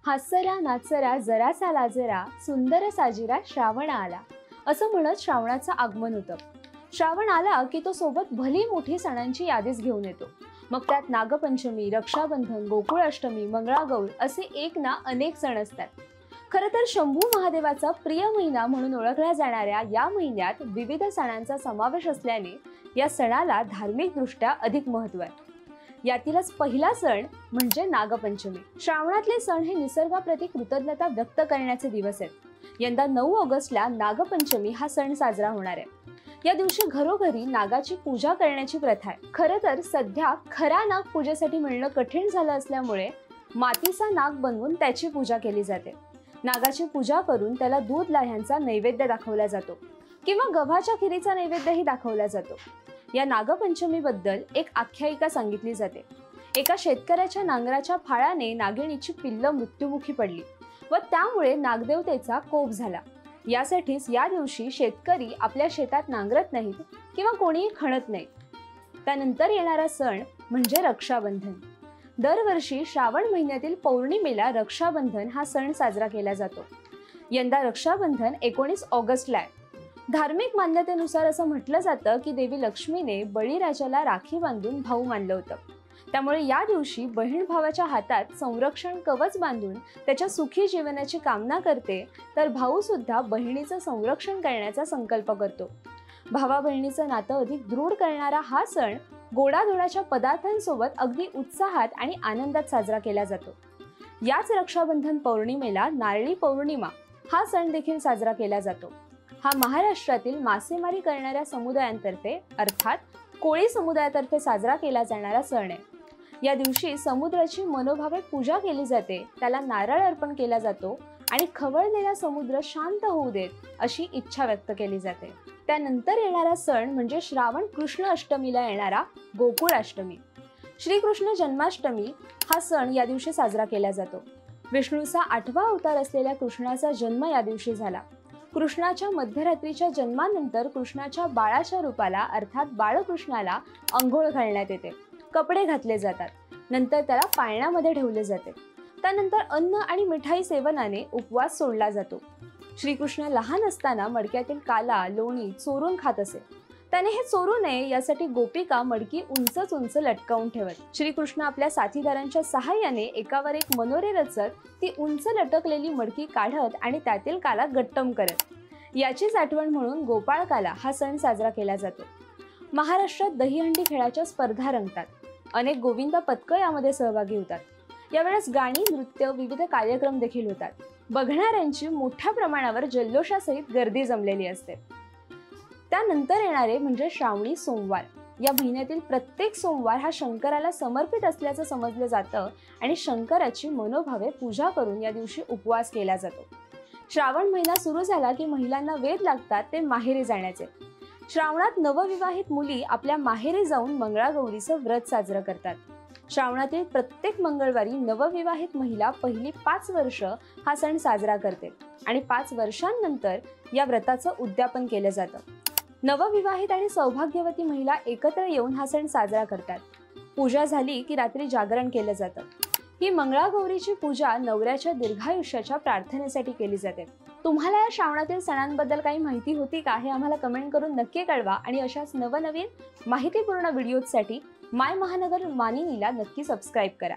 हास्सरा नाचरा जरासा लाजरा सुंदर साजिरा श्रावण आला असं म्हणत श्रावणाचं आगमन होतं। श्रावण आला की तो सोबत भली मोठी सणांची यादीच घेऊन येतो। मग त्यात नागपंचमी, रक्षाबंधन, गोकुळाष्टमी, मंगळागौर असे एक ना अनेक सण असतात। खरं तर शंभू महादेवाचा प्रिय महिना म्हणून ओळखल्या जाणाऱ्या या महिन्यात विविध सणांचा समावेश असल्याने या सणाला धार्मिक दृष्ट्या अधिक महत्त्व आहे। यातीलच पहिला सण म्हणजे नागपंचमी। श्रावणातले सण हे निसर्गाप्रती कृतज्ञता व्यक्त करण्याचे दिवस आहेत। यंदा 9 ऑगस्टला नागपंचमी हा सण साजरा होणार आहे। या दिवशी घरोघरी नागाची पूजा करण्याची प्रथा आहे। खरं तर सध्या खरा नाग पूजेसाठी मिळणं कठीण झालं असल्यामुळे मातीचा नाग बनवून त्याची पूजा केली जाते। नागाची पूजा करून त्याला दूध लाह्यांचा नैवेद्य दाखवला जातो किंवा गव्हाच्या खिरीचा नैवेद्यही दाखवला जातो। या नागपंचमीबद्दल एक आख्यायिका सांगितली जाते। एका शेतकऱ्याच्या नांगराच्या फाळाने नागिणीची पिल्लं मृत्युमुखी पडली व त्यामुळे नागदेवतेचा कोप झाला। यासाठीच या दिवशी शेतकरी आपल्या शेतात नांगरत नाहीत किंवा कोणीही खणत नाही। त्यानंतर येणारा सण म्हणजे रक्षाबंधन। दरवर्षी श्रावण महिन्यातील पौर्णिमेला रक्षाबंधन हा सण साजरा केला जातो। यंदा रक्षाबंधन 19 ऑगस्टला आहे। धार्मिक मान्यतेनुसार असं म्हटलं जातं की देवी लक्ष्मीने बळीराजाला राखी बांधून भाऊ मानलं होतं। त्यामुळे या दिवशी बहीण भावाच्या हातात संरक्षण कवच बांधून त्याच्या सुखी जीवनाची कामना करते, तर भाऊ सुद्धा बहिणीचं संरक्षण करण्याचा संकल्प करतो। भावा बहिणीचं नातं अधिक दृढ करणारा हा सण गोडाधोडाच्या पदार्थांसोबत अगदी उत्साहात आणि आनंदात साजरा केला जातो। याच रक्षाबंधन पौर्णिमेला नारळी पौर्णिमा हा सण देखील साजरा केला जातो। हा महाराष्ट्रातील मासेमारी करणाऱ्या समुदायांतर्फे अर्थात कोळी समुदायातर्फे साजरा केला जाणारा सण आहे। या दिवशी समुद्राची मनोभावे पूजा केली जाते, त्याला नारळ अर्पण केला जातो आणि खवळलेला समुद्र शांत होऊ देत अशी इच्छा व्यक्त केली जाते। त्यानंतर येणारा सण म्हणजे श्रावण कृष्ण अष्टमीला येणारा गोकुळाष्टमी। श्रीकृष्ण जन्माष्टमी हा सण या दिवशी साजरा केला जातो। विष्णूचा 8वा अवतार असलेल्या कृष्णाचा जन्म या दिवशी झाला। कृष्णाच्या मध्यरात्रीच्या जन्मानंतर कृष्णाच्या बाळाच्या रूपाला अर्थात बाळकृष्णाला अंघोळ घालण्यात येते, कपडे घातले जातात, नंतर त्याला पाळण्यामध्ये ठेवले जाते। त्यानंतर अन्न आणि मिठाई सेवनाने उपवास सोडला जातो। श्रीकृष्ण लहान असताना मडक्यातील काला, लोणी चोरून खात असे। त्याने हे चोरू नये यासाठी गोपिका मडकी उंच उंच लटकावून ठेवत। श्रीकृष्ण आपल्या साथीदारांच्या सहाय्याने एकावर एक मनोरे रचत ती उंच लटकलेली मडकी काढत आणि त्यातील काला गट्टम करत। याचीच आठवण म्हणून गोपाळकाला हा सण साजरा केला जातो। महाराष्ट्रात दहीहंडी खेळाच्या स्पर्धा रंगतात। अनेक गोविंदा पथकं यामध्ये सहभागी होतात। यावेळेस गाणी, नृत्य, विविध कार्यक्रम देखील होतात। बघणाऱ्यांची मोठ्या प्रमाणावर जल्लोषासहित गर्दी जमलेली असते। त्यानंतर येणारे म्हणजे श्रावणी सोमवार। या महिन्यातील प्रत्येक सोमवार हा शंकराला समर्पित असल्याचं समजलं जातं आणि शंकराची मनोभावे पूजा करून या दिवशी उपवास केला जातो। श्रावण महिना सुरू झाला की महिलांना वेध लागतात ते माहेरी जाण्याचे। श्रावणात नवविवाहित मुली आपल्या माहेरी जाऊन मंगळागौरीचं व्रत साजरं करतात। श्रावणातील प्रत्येक मंगळवारी नवविवाहित महिला पहिली 5 वर्ष हा सण साजरा करते आणि 5 वर्षांनंतर या व्रताचं उद्यापन केलं जातं। नवविवाहित आणि सौभाग्यवती महिला एकत्र येऊन हा सण साजरा करतात। पूजा झाली की रात्री जागरण केलं जातं। ही मंगळागौरीची पूजा नवऱ्याच्या दीर्घायुष्याच्या प्रार्थनेसाठी केली जाते। तुम्हाला या श्रावणातील सणांबद्दल काही माहिती होती का हे आम्हाला कमेंट करून नक्की कळवा आणि अशाच नवनवीन माहितीपूर्ण व्हिडिओसाठी माय महानगर वाहिनीला नक्की सबस्क्राईब करा।